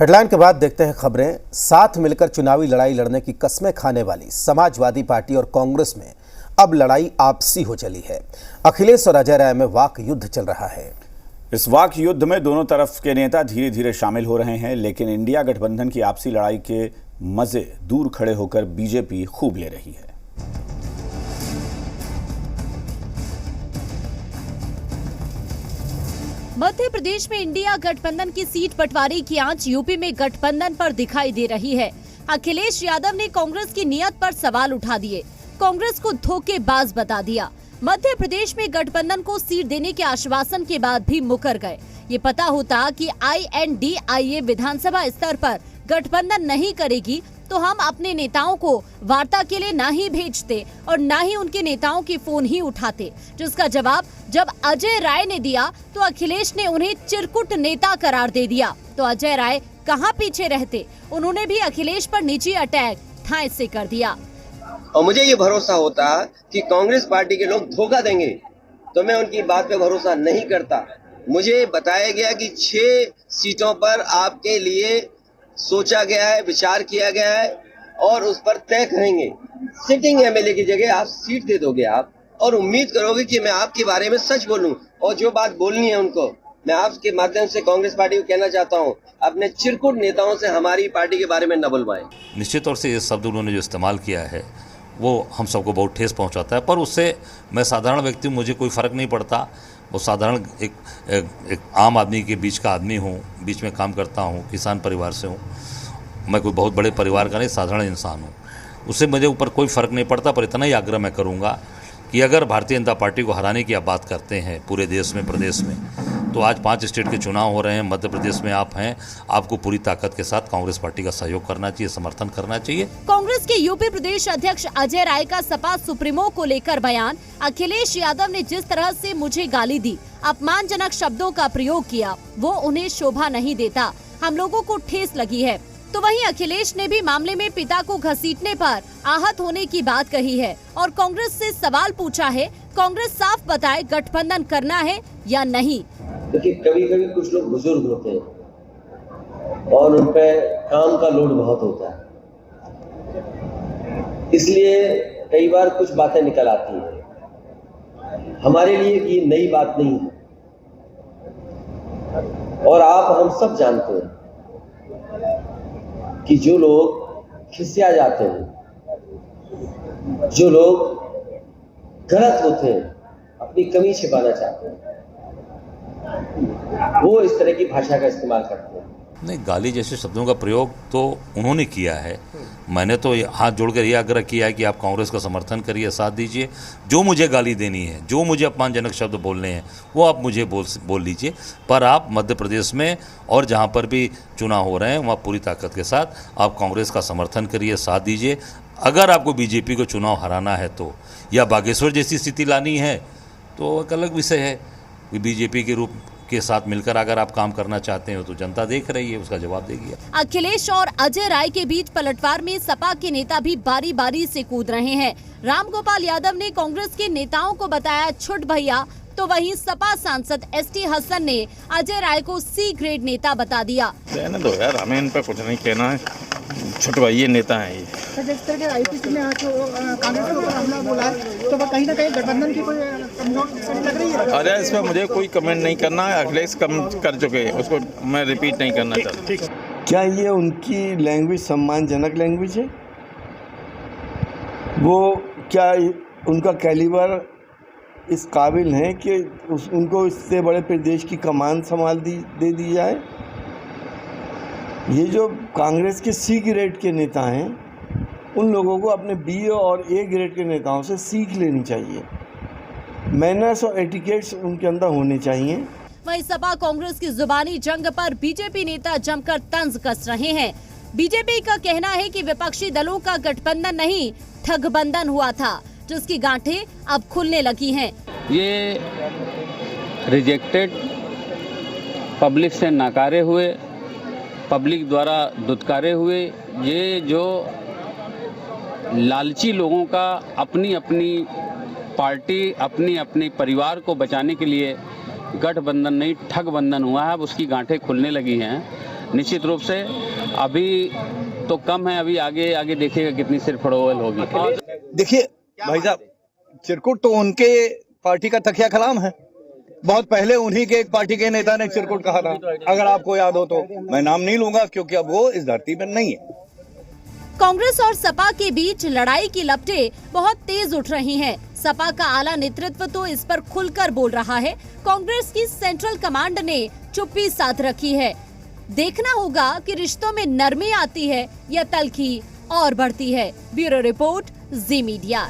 Headline के बाद देखते हैं खबरें। साथ मिलकर चुनावी लड़ाई लड़ने की कस्में खाने वाली समाजवादी पार्टी और कांग्रेस में अब लड़ाई आपसी हो चली है। अखिलेश और अजय राय में वाक युद्ध चल रहा है। इस वाक युद्ध में दोनों तरफ के नेता धीरे धीरे शामिल हो रहे हैं, लेकिन इंडिया गठबंधन की आपसी लड़ाई के मजे दूर खड़े होकर बीजेपी खूब ले रही है। मध्य प्रदेश में इंडिया गठबंधन की सीट बंटवारे की आंच यूपी में गठबंधन पर दिखाई दे रही है। अखिलेश यादव ने कांग्रेस की नीयत पर सवाल उठा दिए, कांग्रेस को धोखेबाज बता दिया। मध्य प्रदेश में गठबंधन को सीट देने के आश्वासन के बाद भी मुकर गए। ये पता होता कि INDIA विधानसभा स्तर पर गठबंधन नहीं करेगी तो हम अपने नेताओं को वार्ता के लिए ना ही भेजते और ना ही उनके नेताओं की फोन ही उठाते, जिसका जवाब जब अजय राय ने दिया तो अखिलेश ने उन्हें चिरकुट नेता करार दे दिया। तो अजय राय कहां पीछे रहते, उन्होंने भी अखिलेश पर निजी अटैक ठाए से कर दिया। और मुझे ये भरोसा होता कि कांग्रेस पार्टी के लोग धोखा देंगे तो मैं उनकी बात पे भरोसा नहीं करता। मुझे बताया गया कि 6 सीटों पर आपके लिए सोचा गया है, विचार किया गया है और उस पर तय करेंगे। सिटिंग MLA की जगह आप सीट दे दोगे आप और उम्मीद करोगे कि मैं आपके बारे में सच बोलूं और जो बात बोलनी है उनको मैं आपके माध्यम से कांग्रेस पार्टी को कहना चाहता हूं, अपने चिरकुट नेताओं से हमारी पार्टी के बारे में न बुलवाएं। निश्चित तौर से ये शब्द उन्होंने जो इस्तेमाल किया है वो हम सबको बहुत ठेस पहुंचाता है, पर उससे मैं साधारण व्यक्ति हूँ, मुझे कोई फ़र्क नहीं पड़ता। वो साधारण एक आम आदमी के बीच का आदमी हूँ, बीच में काम करता हूँ, किसान परिवार से हूँ, मैं कोई बहुत बड़े परिवार का नहीं, साधारण इंसान हूँ। उससे मुझे ऊपर कोई फ़र्क नहीं पड़ता। पर इतना ही आग्रह मैं करूँगा कि अगर भारतीय जनता पार्टी को हराने की आप बात करते हैं पूरे देश में, प्रदेश में, तो आज 5 स्टेट के चुनाव हो रहे हैं। मध्य प्रदेश में आप हैं, आपको पूरी ताकत के साथ कांग्रेस पार्टी का सहयोग करना चाहिए, समर्थन करना चाहिए। कांग्रेस के यूपी प्रदेश अध्यक्ष अजय राय का सपा सुप्रीमो को लेकर बयान। अखिलेश यादव ने जिस तरह से मुझे गाली दी, अपमानजनक शब्दों का प्रयोग किया, वो उन्हें शोभा नहीं देता, हम लोगों को ठेस लगी है। तो वहीं अखिलेश ने भी मामले में पिता को घसीटने पर आहत होने की बात कही है और कांग्रेस से सवाल पूछा है, कांग्रेस साफ बताए गठबंधन करना है या नहीं। क्योंकि कभी कभी कुछ लोग बुजुर्ग होते हैं और उन पे काम का लोड बहुत होता है, इसलिए कई बार कुछ बातें निकल आती हैं। हमारे लिए ये नई बात नहीं है और आप हम सब जानते हैं कि जो लोग खिसिया जाते हैं, जो लोग गलत होते हैं, अपनी कमी छिपाना चाहते हैं, वो इस तरह की भाषा का इस्तेमाल करते हैं। नहीं, गाली जैसे शब्दों का प्रयोग तो उन्होंने किया है। मैंने तो हाथ जोड़कर यह आग्रह किया है कि आप कांग्रेस का समर्थन करिए, साथ दीजिए। जो मुझे गाली देनी है, जो मुझे अपमानजनक शब्द बोलने हैं, वो आप मुझे बोल लीजिए। पर आप मध्य प्रदेश में और जहां पर भी चुनाव हो रहे हैं वहाँ पूरी ताकत के साथ आप कांग्रेस का समर्थन करिए, साथ दीजिए। अगर आपको बीजेपी को चुनाव हराना है तो, या बागेश्वर जैसी स्थिति लानी है तो एक अलग विषय है कि बीजेपी के रूप के साथ मिलकर अगर आप काम करना चाहते हो तो जनता देख रही है, उसका जवाब देगी। अखिलेश और अजय राय के बीच पलटवार में सपा के नेता भी बारी बारी से कूद रहे हैं। रामगोपाल यादव ने कांग्रेस के नेताओं को बताया छुट भैया, तो वहीं सपा सांसद ST हसन ने अजय राय को C ग्रेड नेता बता दिया। रहने दो यार, हमें इन पर कुछ नहीं कहना है, छुट भैया नेता है ये। तो जिस तरह के IPC में आज कांग्रेस के ऊपर हमला बोला है तो वो कहीं ना कहीं गठबंधन की कोई कमजोर लग रही है। अरे इस पर मुझे कोई कमेंट नहीं करना है, अखिलेश कम कर चुके हैं, उसको मैं रिपीट नहीं करना चाहता। क्या ये उनकी लैंग्वेज सम्मानजनक लैंग्वेज है? वो क्या उनका कैलिबर इस काबिल है कि उनको इससे बड़े प्रदेश की कमान दे दी जाए? ये जो कांग्रेस के C ग्रेड के नेता हैं, उन लोगों को अपने B और A ग्रेड के नेताओं से सीख लेनी चाहिए। मैनर्स और एटिकेट्स उनके अंदर होने चाहिए। वहीं सपा कांग्रेस की जुबानी जंग पर बीजेपी नेता जमकर तंज कस रहे हैं। बीजेपी का कहना है कि विपक्षी दलों का गठबंधन नहीं, ठगबंधन हुआ था, जिसकी गांठें अब खुलने लगी हैं। ये रिजेक्टेड, पब्लिक से नकारे हुए, पब्लिक द्वारा दुत्कारे हुए, ये जो लालची लोगों का अपनी अपनी पार्टी, अपनी अपनी परिवार को बचाने के लिए गठबंधन नहीं ठगबंधन हुआ है, अब उसकी गांठें खुलने लगी हैं। निश्चित रूप से अभी तो कम है, अभी आगे आगे देखिएगा कितनी सिर फड़ोल होगी। देखिए भाई साहब, चिरकुट तो उनके पार्टी का तकिया कलाम है। बहुत पहले उन्हीं के एक पार्टी के नेता ने चिरकुट कहा था, अगर आपको याद हो तो। मैं नाम नहीं लूंगा क्योंकि अब वो इस धरती पर नहीं है। कांग्रेस और सपा के बीच लड़ाई की लपटें बहुत तेज उठ रही हैं। सपा का आला नेतृत्व तो इस पर खुलकर बोल रहा है। कांग्रेस की सेंट्रल कमांड ने चुप्पी साध रखी है। देखना होगा कि रिश्तों में नरमी आती है या तल्खी और बढ़ती है। ब्यूरो रिपोर्ट, जी मीडिया।